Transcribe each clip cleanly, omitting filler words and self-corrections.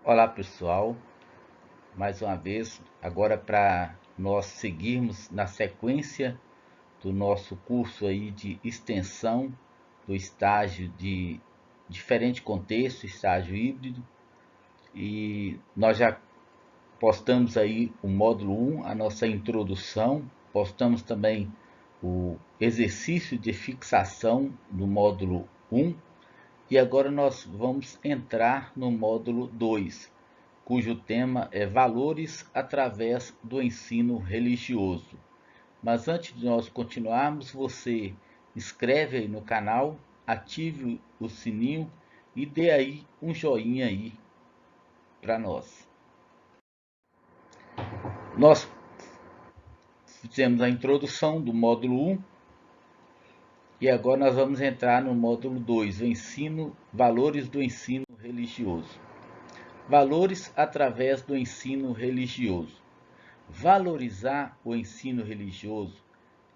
Olá pessoal, mais uma vez, agora para nós seguirmos na sequência do nosso curso aí de extensão do estágio de diferente contexto, estágio híbrido, e nós já postamos aí o módulo 1, a nossa introdução, postamos também o exercício de fixação do módulo 1, e agora nós vamos entrar no módulo 2, cujo tema é Valores através do ensino religioso. Mas antes de nós continuarmos, você inscreve aí no canal, ative o sininho e dê aí um joinha aí para nós. Nós fizemos a introdução do módulo 1 e agora nós vamos entrar no módulo 2, o ensino, valores do ensino religioso. Valores através do ensino religioso. Valorizar o ensino religioso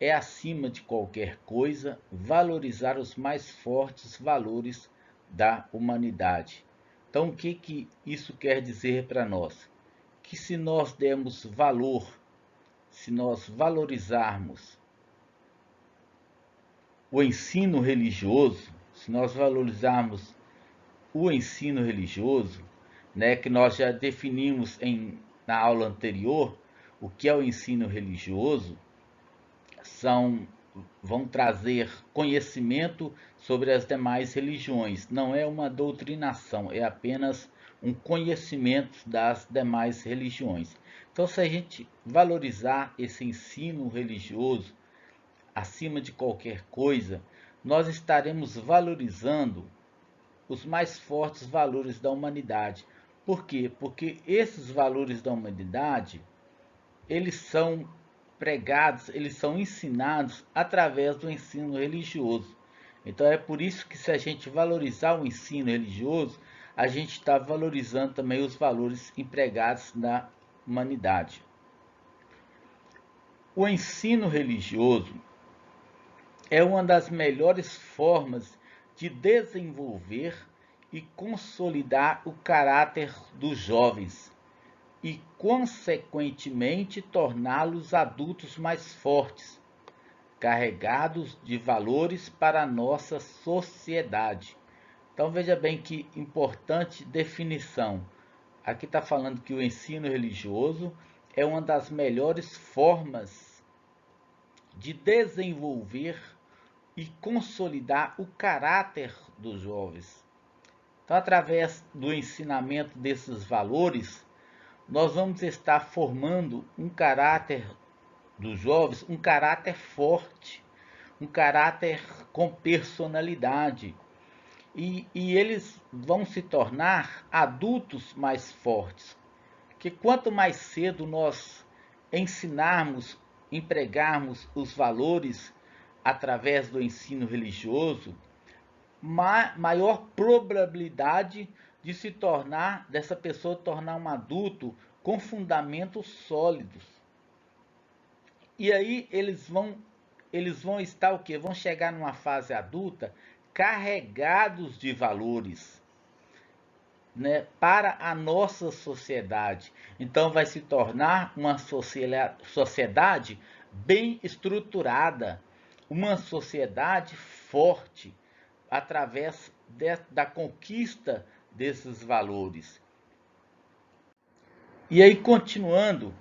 é, acima de qualquer coisa, valorizar os mais fortes valores da humanidade. Então, o que isso quer dizer para nós? Que se nós dermos valor, se nós valorizarmos o ensino religioso, se nós valorizarmos o ensino religioso, né, que nós já definimos na aula anterior, o que é o ensino religioso, são vão trazer conhecimento sobre as demais religiões. Não é uma doutrinação, é apenas um conhecimento das demais religiões. Então, se a gente valorizar esse ensino religioso acima de qualquer coisa, nós estaremos valorizando os mais fortes valores da humanidade. Por quê? Porque esses valores da humanidade, eles são pregados, eles são ensinados através do ensino religioso. Então é por isso que, se a gente valorizar o ensino religioso, a gente está valorizando também os valores empregados na humanidade. O ensino religioso é uma das melhores formas de desenvolver e consolidar o caráter dos jovens e, consequentemente, torná-los adultos mais fortes, carregados de valores para a nossa sociedade. Então veja bem que importante definição. Aqui está falando que o ensino religioso é uma das melhores formas de desenvolver e consolidar o caráter dos jovens. Então, através do ensinamento desses valores, nós vamos estar formando um caráter dos jovens, um caráter forte, um caráter com personalidade. E eles vão se tornar adultos mais fortes. Que quanto mais cedo nós ensinarmos, empregarmos os valores através do ensino religioso, maior probabilidade de se tornar, dessa pessoa tornar um adulto com fundamentos sólidos. E aí eles vão estar o quê? Vão chegar numa fase adulta carregados de valores, né, para a nossa sociedade. Então vai se tornar uma sociedade bem estruturada, uma sociedade forte, através da conquista desses valores. E aí, continuando,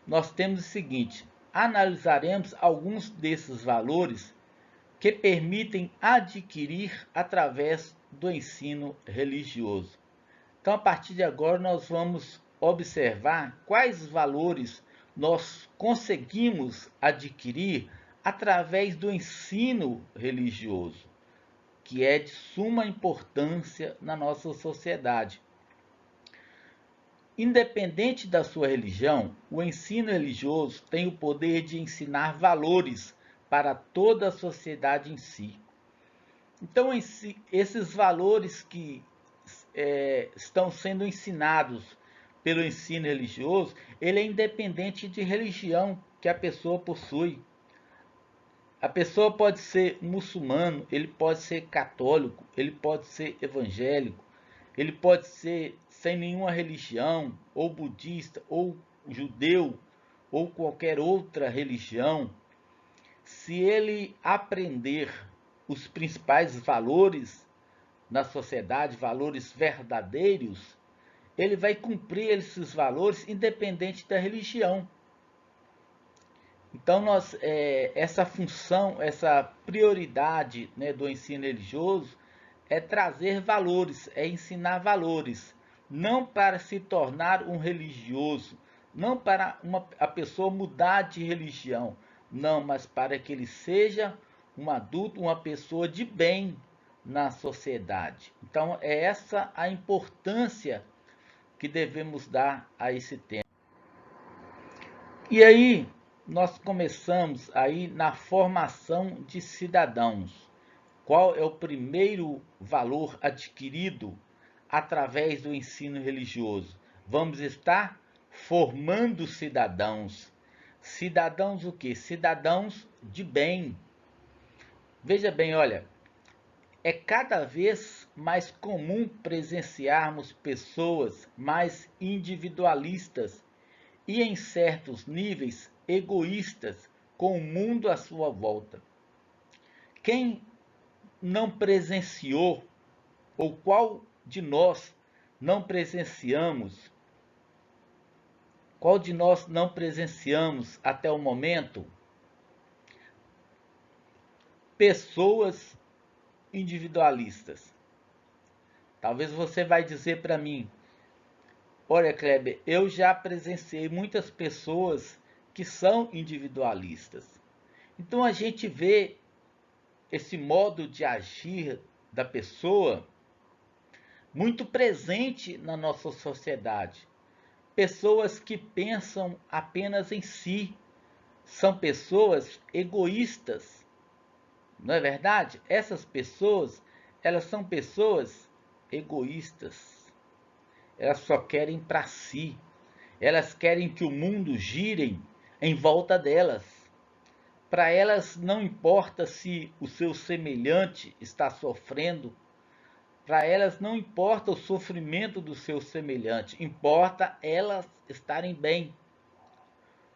nós temos o seguinte: analisaremos alguns desses valores que permitem adquirir através do ensino religioso. Então, a partir de agora, nós vamos observar quais valores nós conseguimos adquirir através do ensino religioso, que é de suma importância na nossa sociedade. Independente da sua religião, o ensino religioso tem o poder de ensinar valores para toda a sociedade em si. Então, esses valores que estão sendo ensinados pelo ensino religioso, ele é independente de religião que a pessoa possui. A pessoa pode ser muçulmano, ele pode ser católico, ele pode ser evangélico, ele pode ser sem nenhuma religião, ou budista, ou judeu, ou qualquer outra religião, se ele aprender os principais valores na sociedade, valores verdadeiros, ele vai cumprir esses valores independente da religião. Então, essa função, essa prioridade, né, do ensino religioso é trazer valores, é ensinar valores, não para se tornar um religioso, não para a pessoa mudar de religião, não, mas para que ele seja um adulto, uma pessoa de bem na sociedade. Então, é essa a importância que devemos dar a esse tema. E aí, nós começamos aí na formação de cidadãos. Qual é o primeiro valor adquirido através do ensino religioso? Vamos estar formando cidadãos. Cidadãos o quê? Cidadãos de bem. Veja bem, olha, é cada vez mais comum presenciarmos pessoas mais individualistas e, em certos níveis, egoístas com o mundo à sua volta. Quem não presenciou, ou qual de nós não presenciamos, até o momento pessoas individualistas? Talvez você vai dizer para mim: olha, Kleber, eu já presenciei muitas pessoas que são individualistas. Então a gente vê esse modo de agir da pessoa muito presente na nossa sociedade. Pessoas que pensam apenas em si, são pessoas egoístas, não é verdade? Essas pessoas, elas são pessoas egoístas. Elas só querem para si. Elas querem que o mundo gire em volta delas. Para elas não importa se o seu semelhante está sofrendo. Para elas não importa o sofrimento do seu semelhante. Importa elas estarem bem.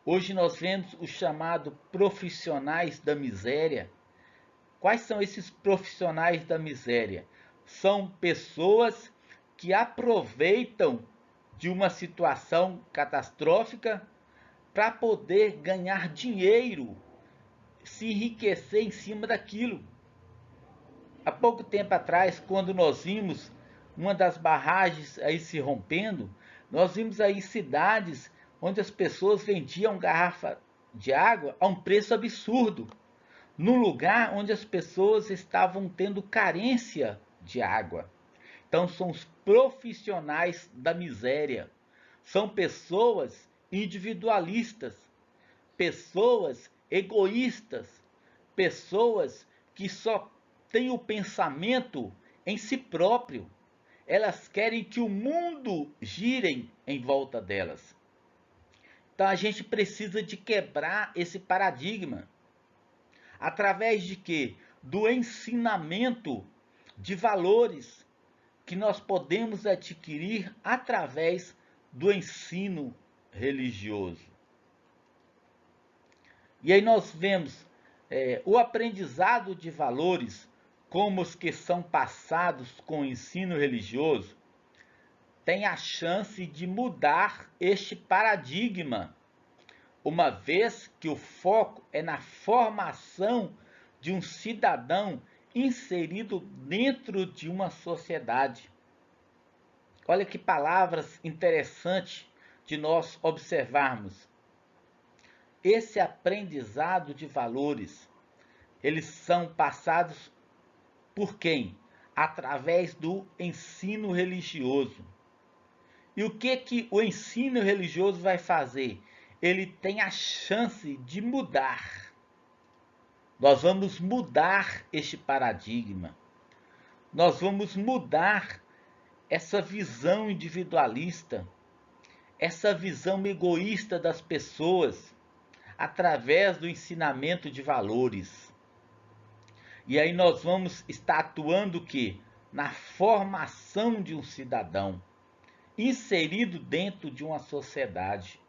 Hoje nós vemos o chamado profissionais da miséria. Quais são esses profissionais da miséria? São pessoas que aproveitam de uma situação catastrófica para poder ganhar dinheiro, se enriquecer em cima daquilo. Há pouco tempo atrás, quando nós vimos uma das barragens aí se rompendo, nós vimos aí cidades onde as pessoas vendiam garrafa de água a um preço absurdo, num lugar onde as pessoas estavam tendo carência de água. Então são os profissionais da miséria. São pessoas individualistas, pessoas egoístas, pessoas que só têm o pensamento em si próprio. Elas querem que o mundo gire em volta delas. Então a gente precisa de quebrar esse paradigma. Através de quê? Do ensinamento de valores que nós podemos adquirir através do ensino religioso. E aí nós vemos o aprendizado de valores, como os que são passados com o ensino religioso, tem a chance de mudar este paradigma, uma vez que o foco é na formação de um cidadão inserido dentro de uma sociedade. Olha que palavras interessantes de nós observarmos. Esse aprendizado de valores, eles são passados por quem? Através do ensino religioso. E o que o ensino religioso vai fazer? Ele tem a chance de mudar. Nós vamos mudar este paradigma. Nós vamos mudar essa visão individualista, essa visão egoísta das pessoas, através do ensinamento de valores. E aí nós vamos estar atuando o quê? Na formação de um cidadão. inserido dentro de uma sociedade.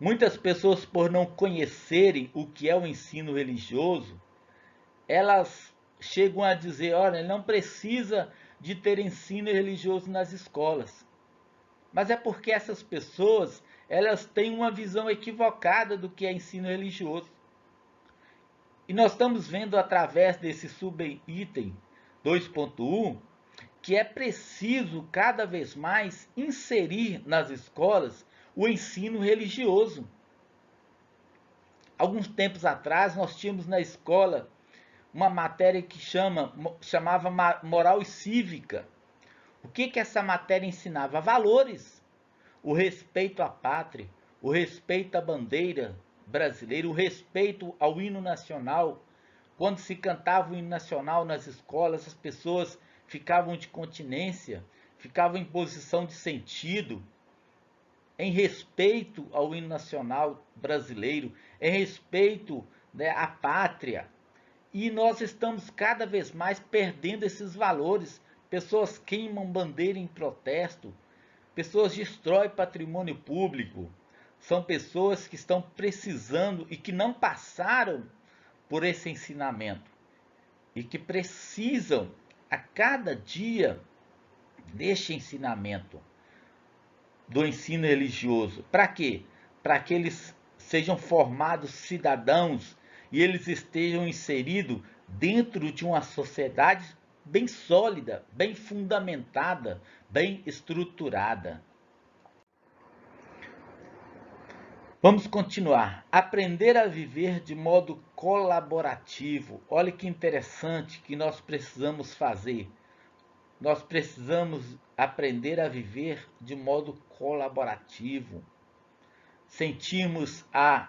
Muitas pessoas, por não conhecerem o que é o ensino religioso, elas chegam a dizer, olha, não precisa de ter ensino religioso nas escolas. Mas é porque essas pessoas, elas têm uma visão equivocada do que é ensino religioso. E nós estamos vendo através desse subitem 2.1 que é preciso cada vez mais inserir nas escolas o ensino religioso. Alguns tempos atrás nós tínhamos na escola uma matéria que chamava moral e cívica. O que essa matéria ensinava? Valores, o respeito à pátria, o respeito à bandeira brasileira, o respeito ao hino nacional. Quando se cantava o hino nacional nas escolas, as pessoas ficavam de continência, ficavam em posição de sentido, em respeito ao hino nacional brasileiro, em respeito, né, à pátria. E nós estamos cada vez mais perdendo esses valores. Pessoas queimam bandeira em protesto, pessoas destroem patrimônio público. São pessoas que estão precisando e que não passaram por esse ensinamento e que precisam a cada dia deste ensinamento do ensino religioso. Para quê? Para que eles sejam formados cidadãos e eles estejam inseridos dentro de uma sociedade bem sólida, bem fundamentada, bem estruturada. Vamos continuar. Aprender a viver de modo colaborativo. Olha que interessante que nós precisamos fazer. Nós precisamos aprender a viver de modo colaborativo. Sentirmos a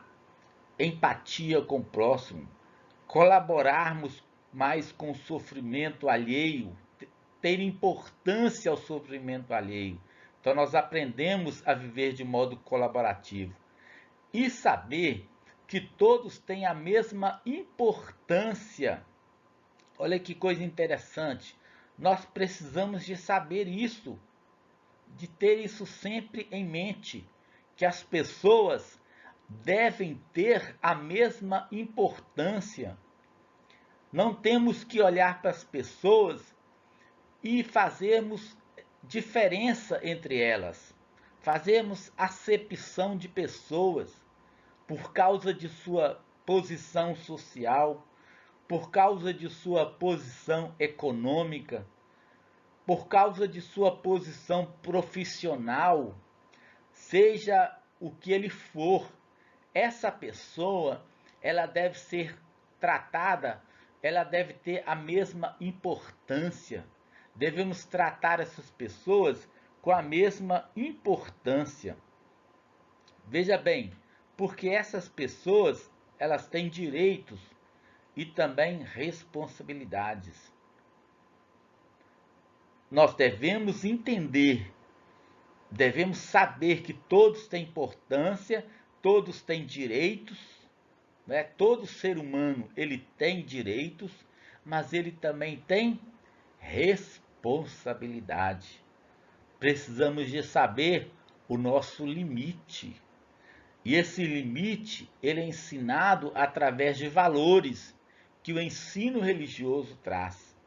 empatia com o próximo, colaborarmos mais com o sofrimento alheio, ter importância ao sofrimento alheio. Então nós aprendemos a viver de modo colaborativo. E saber que todos têm a mesma importância. Olha que coisa interessante. Nós precisamos de saber isso, de ter isso sempre em mente, que as pessoas devem ter a mesma importância. Não temos que olhar para as pessoas e fazermos diferença entre elas, fazermos acepção de pessoas por causa de sua posição social, por causa de sua posição econômica, por causa de sua posição profissional, seja o que ele for, essa pessoa, ela deve ser tratada, ela deve ter a mesma importância. Devemos tratar essas pessoas com a mesma importância. Veja bem, porque essas pessoas, elas têm direitos e também responsabilidades. Nós devemos entender, devemos saber que todos têm importância, todos têm direitos, né? Todo ser humano ele tem direitos, mas ele também tem responsabilidade. Precisamos de saber o nosso limite. E esse limite ele é ensinado através de valores que o ensino religioso traz.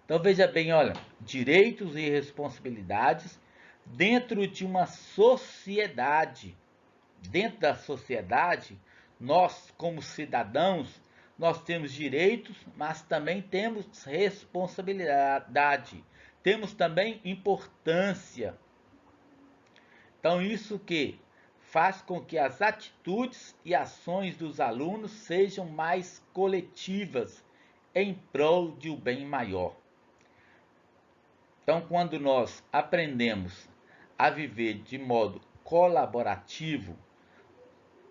Então veja bem, olha, direitos e responsabilidades dentro de uma sociedade. Dentro da sociedade, nós como cidadãos, nós temos direitos, mas também temos responsabilidade. Temos também importância. Então isso que faz com que as atitudes e ações dos alunos sejam mais coletivas em prol de um bem maior. Então, quando nós aprendemos a viver de modo colaborativo,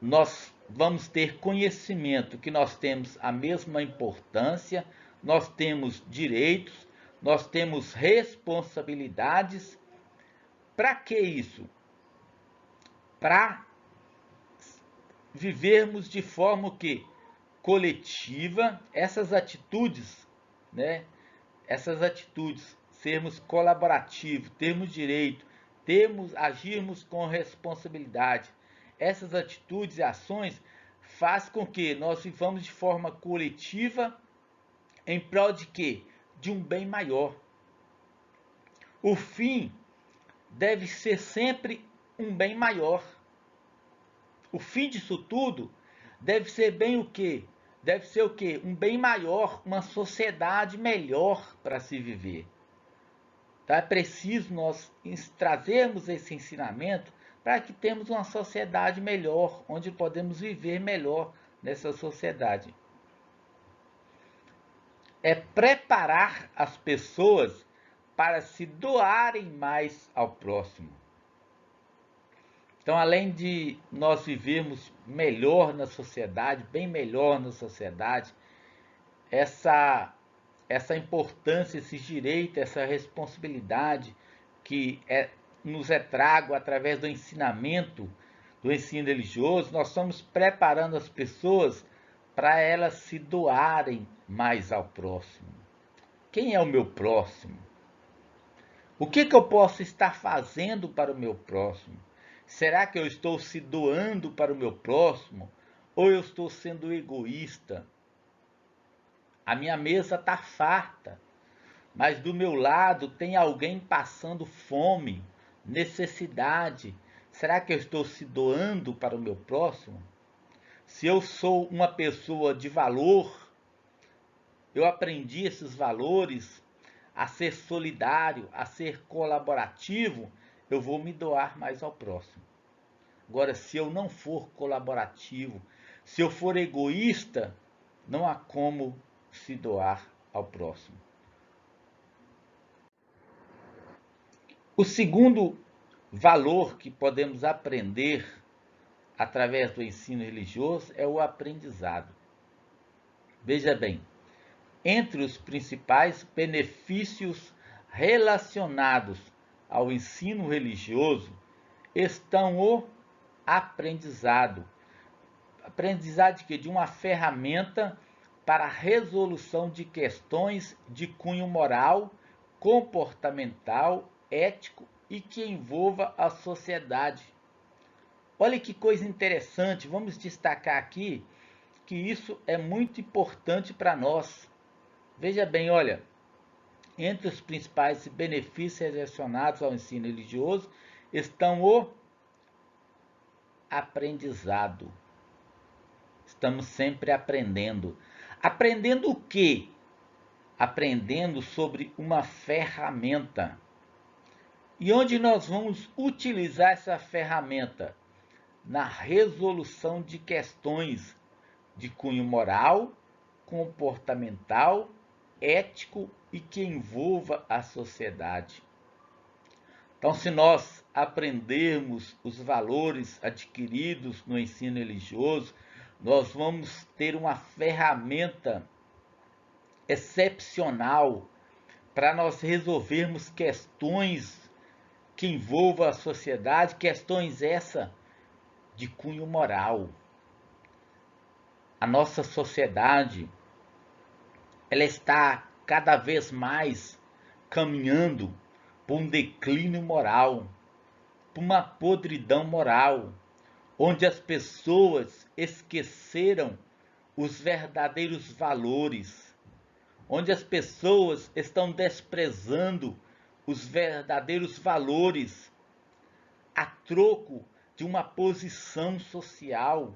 nós vamos ter conhecimento que nós temos a mesma importância, nós temos direitos, nós temos responsabilidades. Para que isso? Para vivermos de forma que coletiva, essas atitudes, né? Essas atitudes, sermos colaborativos, termos direito agirmos com responsabilidade. Essas atitudes e ações fazem com que nós vivamos de forma coletiva em prol de quê? De um bem maior. O fim deve ser sempre um bem maior. O fim disso tudo deve ser bem o quê? Deve ser o quê? Um bem maior, uma sociedade melhor para se viver. Então é preciso nós trazermos esse ensinamento para que temos uma sociedade melhor, onde podemos viver melhor nessa sociedade. É preparar as pessoas para se doarem mais ao próximo. Então, além de nós vivermos melhor na sociedade, bem melhor na sociedade, essa importância, esse direito, essa responsabilidade que nos é trago através do ensinamento, do ensino religioso, nós estamos preparando as pessoas para elas se doarem mais ao próximo. Quem é o meu próximo? O que eu posso estar fazendo para o meu próximo? Será que eu estou se doando para o meu próximo? Ou eu estou sendo egoísta? A minha mesa está farta, mas do meu lado tem alguém passando fome, necessidade. Será que eu estou se doando para o meu próximo? Se eu sou uma pessoa de valor, eu aprendi esses valores, a ser solidário, a ser colaborativo, eu vou me doar mais ao próximo. Agora, se eu não for colaborativo, se eu for egoísta, não há como se doar ao próximo. O segundo valor que podemos aprender através do ensino religioso é o aprendizado. Veja bem, entre os principais benefícios relacionados ao ensino religioso estão o aprendizado. Aprendizado de quê? De uma ferramenta para a resolução de questões de cunho moral, comportamental, ético e que envolva a sociedade. Olha que coisa interessante, vamos destacar aqui que isso é muito importante para nós. Veja bem, olha, entre os principais benefícios relacionados ao ensino religioso estão o aprendizado. Estamos sempre aprendendo. Aprendendo o quê? Aprendendo sobre uma ferramenta. E onde nós vamos utilizar essa ferramenta? Na resolução de questões de cunho moral, comportamental, ético e que envolva a sociedade. Então, se nós aprendermos os valores adquiridos no ensino religioso, nós vamos ter uma ferramenta excepcional para nós resolvermos questões que envolvam a sociedade, questões essa de cunho moral. A nossa sociedade, ela está cada vez mais caminhando por um declínio moral, por uma podridão moral, onde as pessoas esqueceram os verdadeiros valores, onde as pessoas estão desprezando os verdadeiros valores a troco de uma posição social,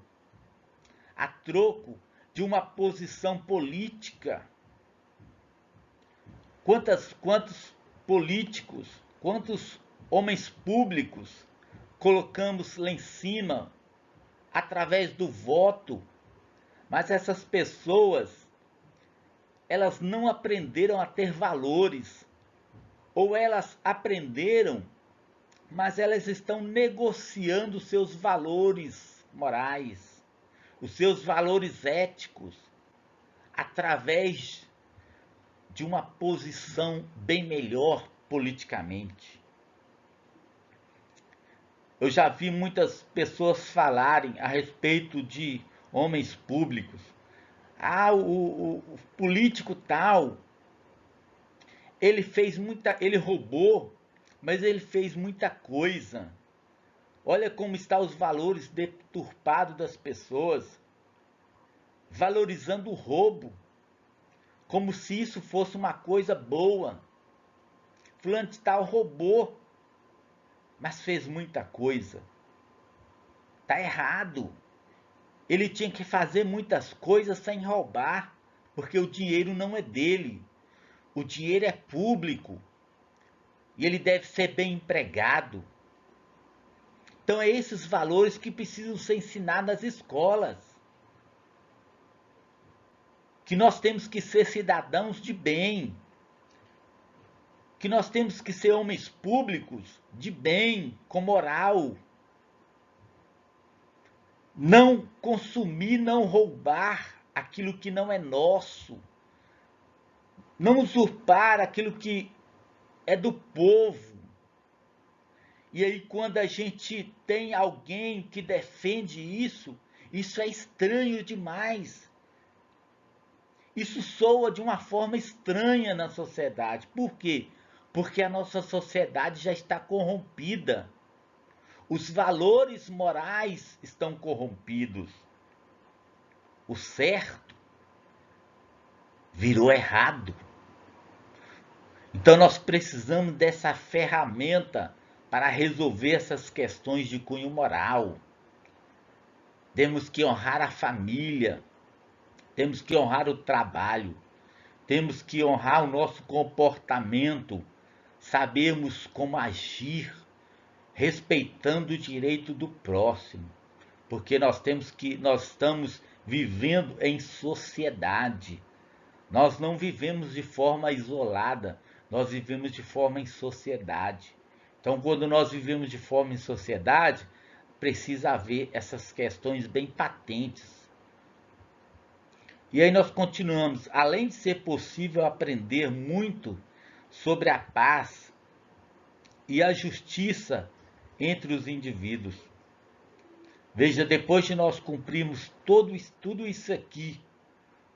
a troco de uma posição política. Quantos políticos, quantos homens públicos colocamos lá em cima através do voto, mas essas pessoas, elas não aprenderam a ter valores, ou elas aprenderam, mas elas estão negociando seus valores morais, os seus valores éticos, através de uma posição bem melhor politicamente. Eu já vi muitas pessoas falarem a respeito de homens públicos. O político tal, ele roubou mas ele fez muita coisa. Olha como estão os valores deturpados das pessoas, valorizando o roubo, como se isso fosse uma coisa boa. Fulano de tal roubou, mas fez muita coisa. Tá errado. Ele tinha que fazer muitas coisas sem roubar, porque o dinheiro não é dele. O dinheiro é público e ele deve ser bem empregado. Então, é esses valores que precisam ser ensinados nas escolas. Que nós temos que ser cidadãos de bem. Que nós temos que ser homens públicos de bem, com moral. Não consumir, não roubar aquilo que não é nosso. Não usurpar aquilo que é do povo. E aí, quando a gente tem alguém que defende isso, isso é estranho demais. Isso soa de uma forma estranha na sociedade. Por quê? Porque a nossa sociedade já está corrompida. Os valores morais estão corrompidos. O certo virou errado. Então nós precisamos dessa ferramenta para resolver essas questões de cunho moral. Temos que honrar a família, temos que honrar o trabalho, temos que honrar o nosso comportamento, sabermos como agir, respeitando o direito do próximo, porque nós estamos vivendo em sociedade. Nós não vivemos de forma isolada, nós vivemos de forma em sociedade. Então, quando nós vivemos de forma em sociedade, precisa haver essas questões bem patentes. E aí nós continuamos. Além de ser possível aprender muito sobre a paz e a justiça entre os indivíduos. Veja, depois de nós cumprirmos tudo isso aqui,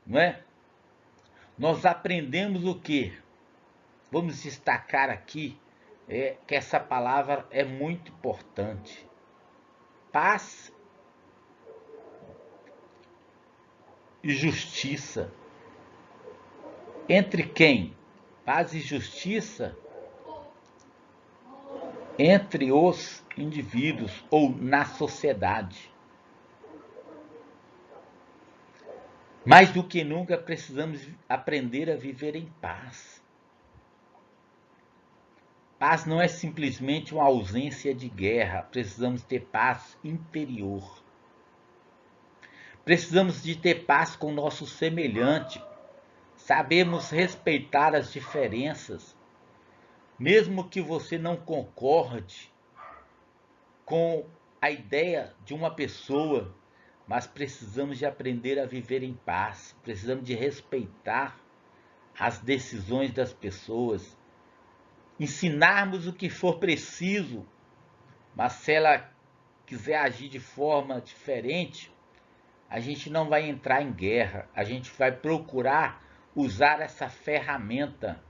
não é? Nós aprendemos o quê? Vamos destacar aqui que essa palavra é muito importante. Paz e justiça. Entre quem? Paz e justiça entre os indivíduos ou na sociedade. Mais do que nunca precisamos aprender a viver em paz. Paz não é simplesmente uma ausência de guerra, precisamos ter paz interior. Precisamos de ter paz com o nosso semelhante. Sabemos respeitar as diferenças, mesmo que você não concorde com a ideia de uma pessoa, mas precisamos de aprender a viver em paz, precisamos de respeitar as decisões das pessoas, ensinarmos o que for preciso, mas se ela quiser agir de forma diferente, a gente não vai entrar em guerra, a gente vai procurar usar essa ferramenta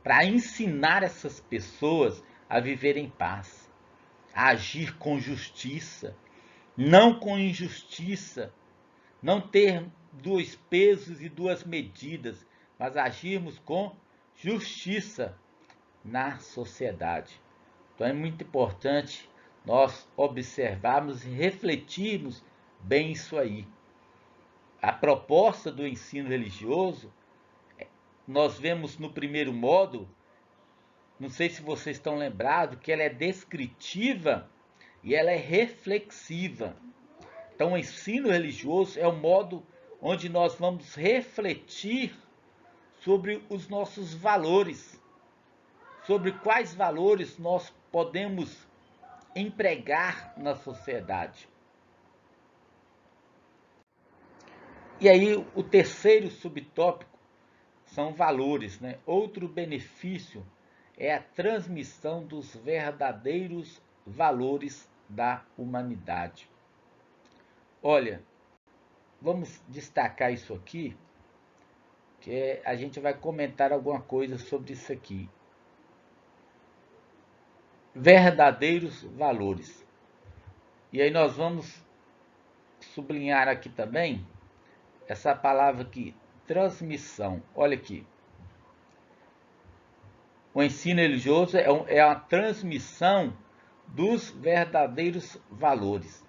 para ensinar essas pessoas a viver em paz, a agir com justiça, não com injustiça, não ter dois pesos e duas medidas, mas agirmos com justiça na sociedade. Então é muito importante nós observarmos e refletirmos bem isso aí. A proposta do ensino religioso, nós vemos no primeiro módulo, não sei se vocês estão lembrados, que ela é descritiva e ela é reflexiva. Então, o ensino religioso é o modo onde nós vamos refletir sobre os nossos valores, sobre quais valores nós podemos empregar na sociedade. E aí, o terceiro subtópico são valores, né? Outro benefício é a transmissão dos verdadeiros valores da humanidade. Olha, vamos destacar isso aqui, que a gente vai comentar alguma coisa sobre isso aqui. verdadeiros valores. E aí nós vamos sublinhar aqui também essa palavra aqui, transmissão. Olha aqui. O ensino religioso é a transmissão dos verdadeiros valores.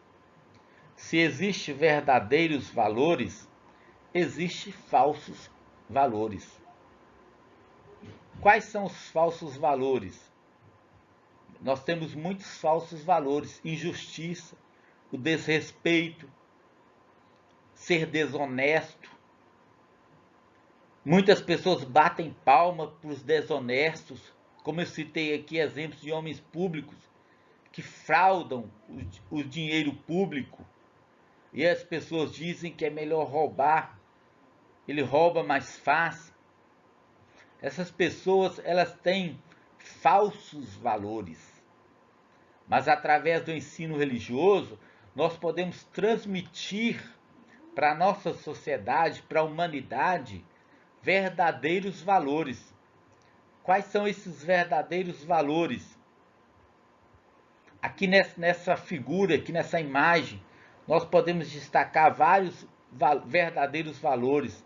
Se existe verdadeiros valores, existe falsos valores. Quais são os falsos valores? Nós temos muitos falsos valores: injustiça, o desrespeito, ser desonesto. Muitas pessoas batem palma para os desonestos, como eu citei aqui exemplos de homens públicos que fraudam o dinheiro público, e as pessoas dizem que é melhor roubar, ele rouba mais fácil. Essas pessoas, elas têm falsos valores, mas através do ensino religioso nós podemos transmitir para a nossa sociedade, para a humanidade, verdadeiros valores. Quais são esses verdadeiros valores? Aqui nessa figura, aqui nessa imagem, nós podemos destacar vários verdadeiros valores.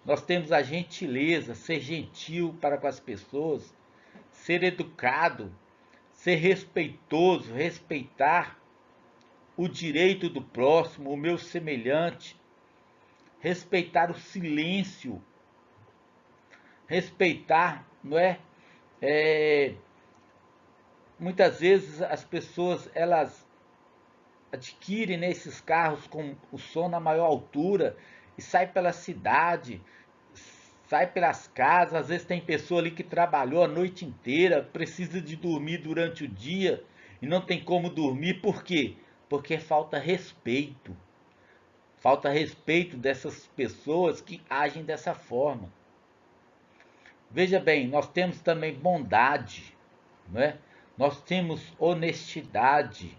Nós temos a gentileza, ser gentil para com as pessoas, ser educado, ser respeitoso, respeitar o direito do próximo, o meu semelhante, respeitar o silêncio, respeitar, não é? Muitas vezes as pessoas, elas adquirem, né, esses carros com o som na maior altura e saem pela cidade, sai pelas casas. Às vezes tem pessoa ali que trabalhou a noite inteira, precisa de dormir durante o dia e não tem como dormir. Por quê? Porque falta respeito. Falta respeito dessas pessoas que agem dessa forma. Veja bem, nós temos também bondade, não é? Nós temos honestidade.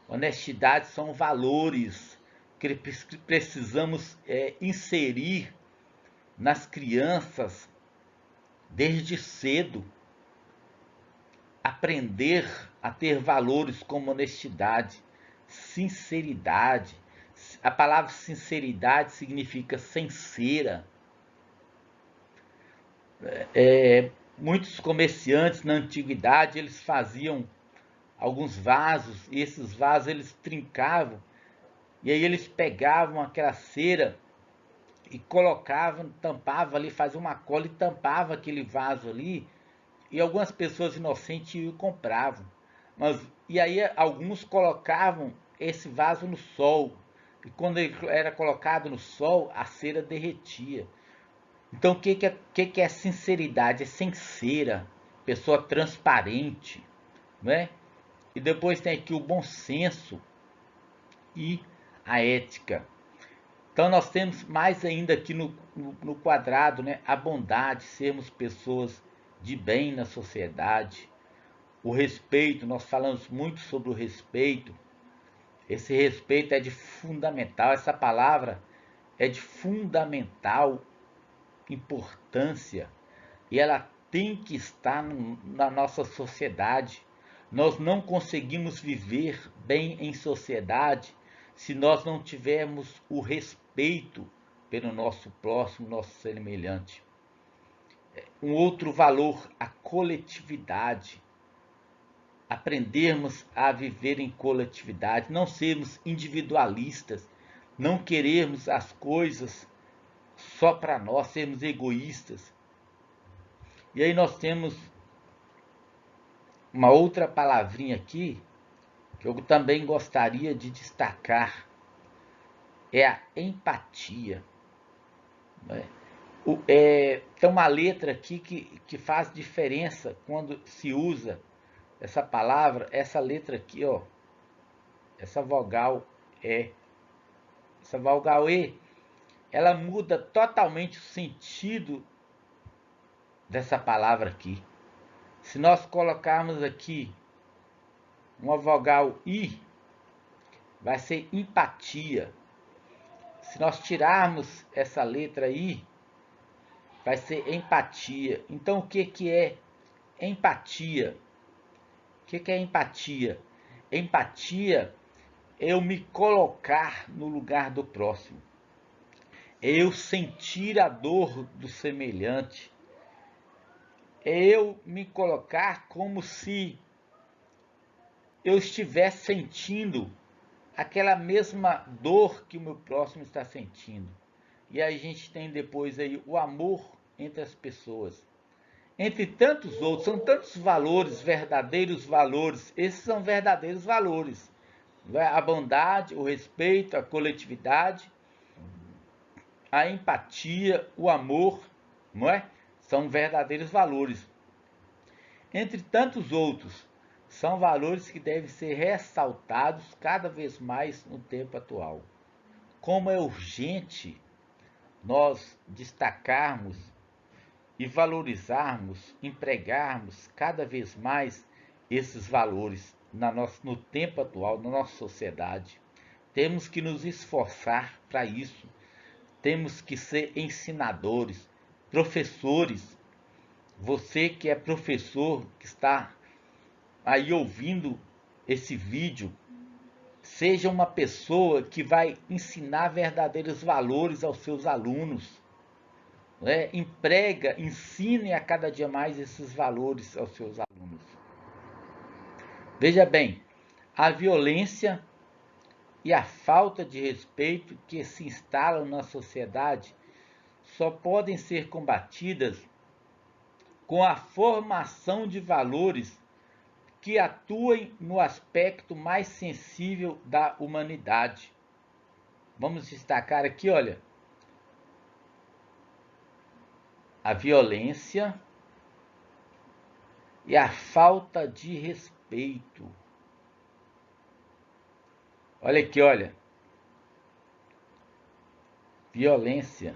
Honestidade são valores que precisamos inserir nas crianças desde cedo. Aprender a ter valores como honestidade, sinceridade. A palavra sinceridade significa sincera. Muitos comerciantes na antiguidade, eles faziam alguns vasos, e esses vasos eles trincavam, e aí eles pegavam aquela cera e colocavam, tampavam ali, faziam uma cola e tampavam aquele vaso ali, e algumas pessoas inocentes iam e compravam. E aí alguns colocavam esse vaso no sol, e quando ele era colocado no sol, a cera derretia. Então o que é sinceridade? É sincera, pessoa transparente, não é? E depois tem aqui o bom senso e a ética. Então nós temos mais ainda aqui no quadrado, né, a bondade, sermos pessoas de bem na sociedade. O respeito, nós falamos muito sobre o respeito. Esse respeito é de fundamental, essa palavra é de fundamental importância e ela tem que estar na nossa sociedade. Nós não conseguimos viver bem em sociedade se nós não tivermos o respeito pelo nosso próximo, nosso semelhante. Um outro valor, a coletividade. Aprendermos a viver em coletividade, não sermos individualistas, não querermos as coisas só para nós, sermos egoístas. E aí nós temos uma outra palavrinha aqui que eu também gostaria de destacar, é a empatia. Tem uma letra aqui que faz diferença quando se usa essa palavra, essa letra aqui, ó, essa vogal E. Essa vogal E, ela muda totalmente o sentido dessa palavra aqui. Se nós colocarmos aqui uma vogal I, vai ser empatia. Se nós tirarmos essa letra I, vai ser empatia. Então o que é empatia? que é empatia? Empatia é eu me colocar no lugar do próximo. É eu sentir a dor do semelhante. É eu me colocar como se eu estivesse sentindo aquela mesma dor que o meu próximo está sentindo. E aí a gente tem depois aí o amor entre as pessoas. Entre tantos outros, são tantos valores, verdadeiros valores. Esses são verdadeiros valores. A bondade, o respeito, a coletividade, a empatia, o amor, não é? São verdadeiros valores. Entre tantos outros, são valores que devem ser ressaltados cada vez mais no tempo atual. Como é urgente nós destacarmos e valorizarmos, empregarmos cada vez mais esses valores no tempo atual, na nossa sociedade. Temos que nos esforçar para isso. Temos que ser ensinadores, professores. Você que é professor, que está aí ouvindo esse vídeo, seja uma pessoa que vai ensinar verdadeiros valores aos seus alunos. Emprega, ensine a cada dia mais esses valores aos seus alunos. Veja bem, a violência e a falta de respeito que se instalam na sociedade só podem ser combatidas com a formação de valores que atuem no aspecto mais sensível da humanidade. Vamos destacar aqui, olha, a violência e a falta de respeito. Olha aqui, olha. Violência.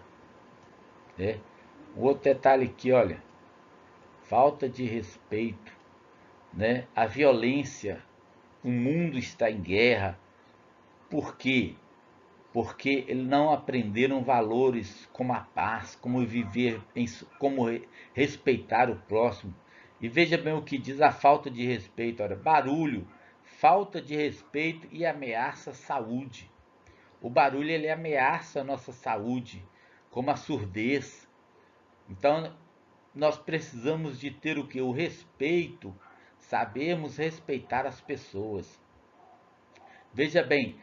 O outro detalhe aqui, olha. Falta de respeito. A violência. O mundo está em guerra. Por quê? Porque eles não aprenderam valores como a paz, como viver, como respeitar o próximo. E veja bem o que diz a falta de respeito. Olha, barulho, falta de respeito e ameaça à saúde. O barulho ele ameaça a nossa saúde, como a surdez. Então, nós precisamos de ter o que? O respeito, sabermos respeitar as pessoas. Veja bem,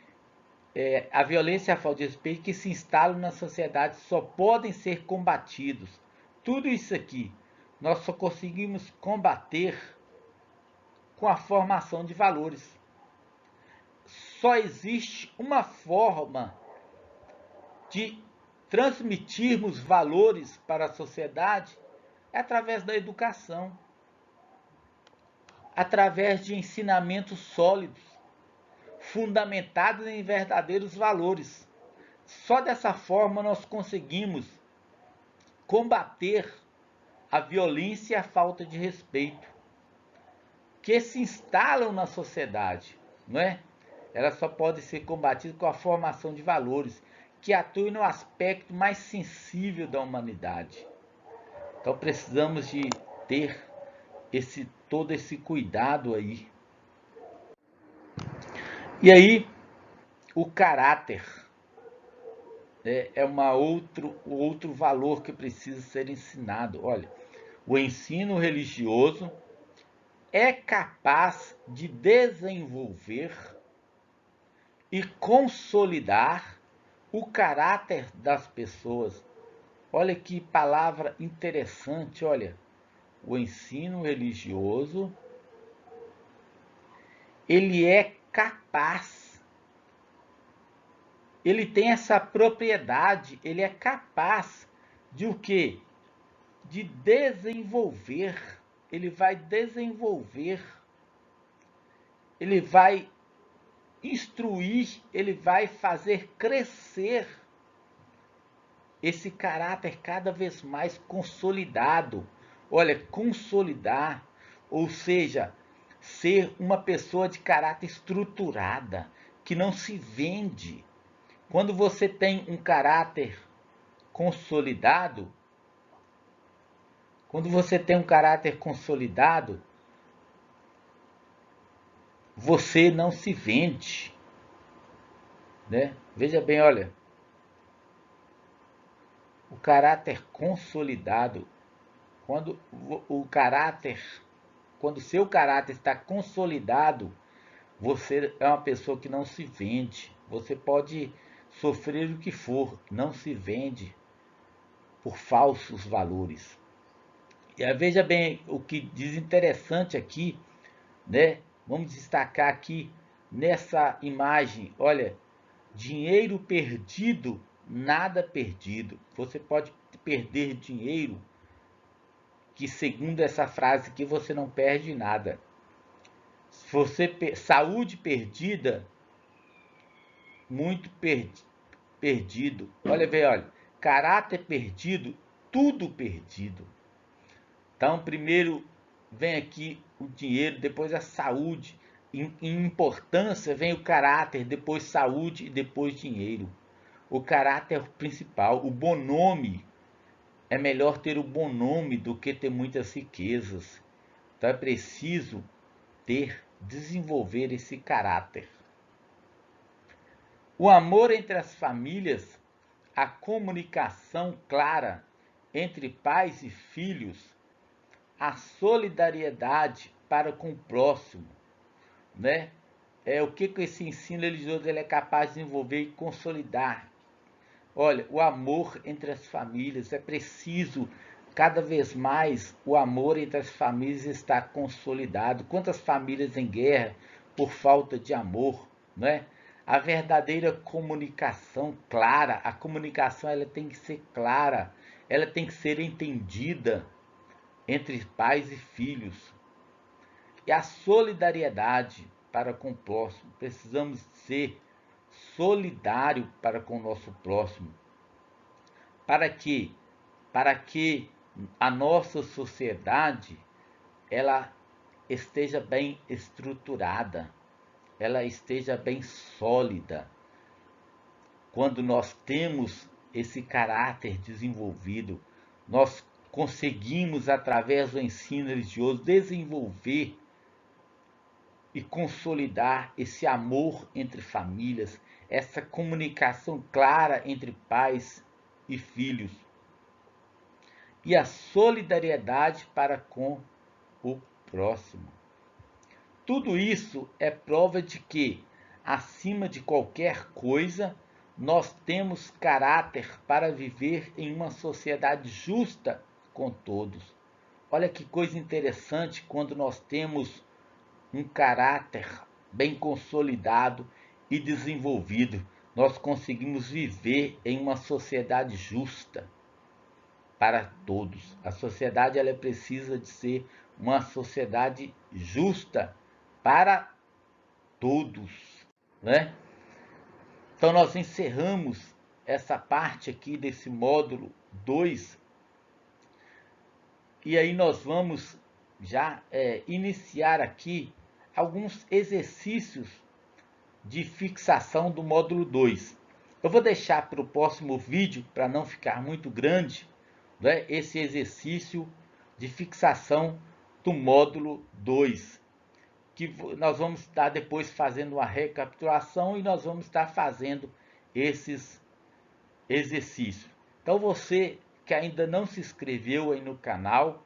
a violência e a falta de respeito que se instalam na sociedade só podem ser combatidos. Tudo isso aqui nós só conseguimos combater com a formação de valores. Só existe uma forma de transmitirmos valores para a sociedade é através da educação, através de ensinamentos sólidos, fundamentados em verdadeiros valores. Só dessa forma nós conseguimos combater a violência e a falta de respeito que se instalam na sociedade, não é? Ela só pode ser combatida com a formação de valores que atuem no aspecto mais sensível da humanidade. Então precisamos de ter todo esse cuidado aí. E aí, o caráter é outro valor que precisa ser ensinado. Olha, o ensino religioso é capaz de desenvolver e consolidar o caráter das pessoas. Olha que palavra interessante, olha. O ensino religioso, ele é capaz, ele tem essa propriedade, ele é capaz de o quê? De desenvolver, ele vai desenvolver, ele vai instruir, ele vai fazer crescer esse caráter cada vez mais consolidado. Olha, consolidar, ou seja, ser uma pessoa de caráter estruturada, que não se vende. Quando você tem um caráter consolidado, você não se vende, né? Veja bem, olha, o caráter consolidado, quando o caráter, quando o seu caráter está consolidado, você é uma pessoa que não se vende. Você pode sofrer o que for, não se vende por falsos valores. E aí, veja bem o que diz interessante aqui, né? Vamos destacar aqui nessa imagem, olha, dinheiro perdido, nada perdido. Você pode perder dinheiro, que segundo essa frase aqui você não perde nada. Se você saúde perdida, muito perdido. Olha, vê, olha, caráter perdido, tudo perdido. Então, primeiro vem aqui o dinheiro, depois a saúde. Em importância vem o caráter, depois saúde e depois dinheiro. O caráter é o principal. O bom nome, é melhor ter o bom nome do que ter muitas riquezas. Então é preciso desenvolver esse caráter. O amor entre as famílias, a comunicação clara entre pais e filhos, a solidariedade para com o próximo, né? O que esse ensino religioso ele é capaz de desenvolver e consolidar. Olha, o amor entre as famílias, é preciso cada vez mais o amor entre as famílias está consolidado. Quantas famílias em guerra por falta de amor, né? A verdadeira comunicação clara, a comunicação ela tem que ser clara, ela tem que ser entendida entre pais e filhos. E a solidariedade para com o próximo. Precisamos ser solidário para com o nosso próximo. Para que? Para que a nossa sociedade ela esteja bem estruturada, ela esteja bem sólida. Quando nós temos esse caráter desenvolvido, nós conseguimos, através do ensino religioso, desenvolver e consolidar esse amor entre famílias, essa comunicação clara entre pais e filhos, e a solidariedade para com o próximo. Tudo isso é prova de que, acima de qualquer coisa, nós temos caráter para viver em uma sociedade justa com todos. Olha que coisa interessante quando nós temos um caráter bem consolidado e desenvolvido. Nós conseguimos viver em uma sociedade justa para todos. A sociedade ela precisa de ser uma sociedade justa para todos, né? Então nós encerramos essa parte aqui desse módulo 2 e aí nós vamos já iniciar aqui alguns exercícios de fixação do módulo 2. Eu vou deixar para o próximo vídeo, para não ficar muito grande, né, esse exercício de fixação do módulo 2, que nós vamos estar depois fazendo uma recapitulação e nós vamos estar fazendo esses exercícios. Então você que ainda não se inscreveu aí no canal,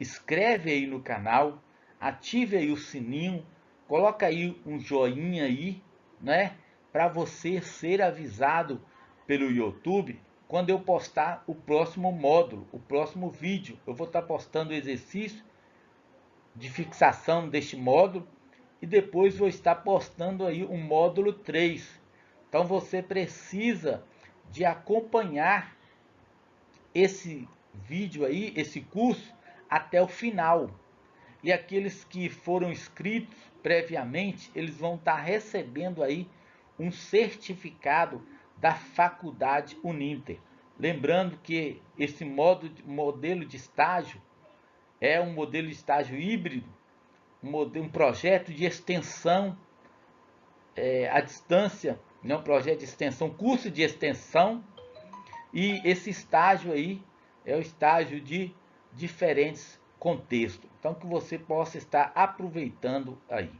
inscreve aí no canal, ative aí o sininho, coloca aí um joinha aí, né, para você ser avisado pelo YouTube quando eu postar o próximo módulo, o próximo vídeo. Eu vou estar postando o exercício de fixação deste módulo e depois vou estar postando aí o módulo 3. Então você precisa de acompanhar esse vídeo aí, esse curso, até o final. E aqueles que foram inscritos previamente, eles vão estar recebendo aí um certificado da Faculdade Uninter. Lembrando que esse modelo de estágio é um modelo de estágio híbrido, um projeto de extensão à distância, né? Um projeto de extensão, curso de extensão, e esse estágio aí é o estágio de diferentes contextos. Então que você possa estar aproveitando aí.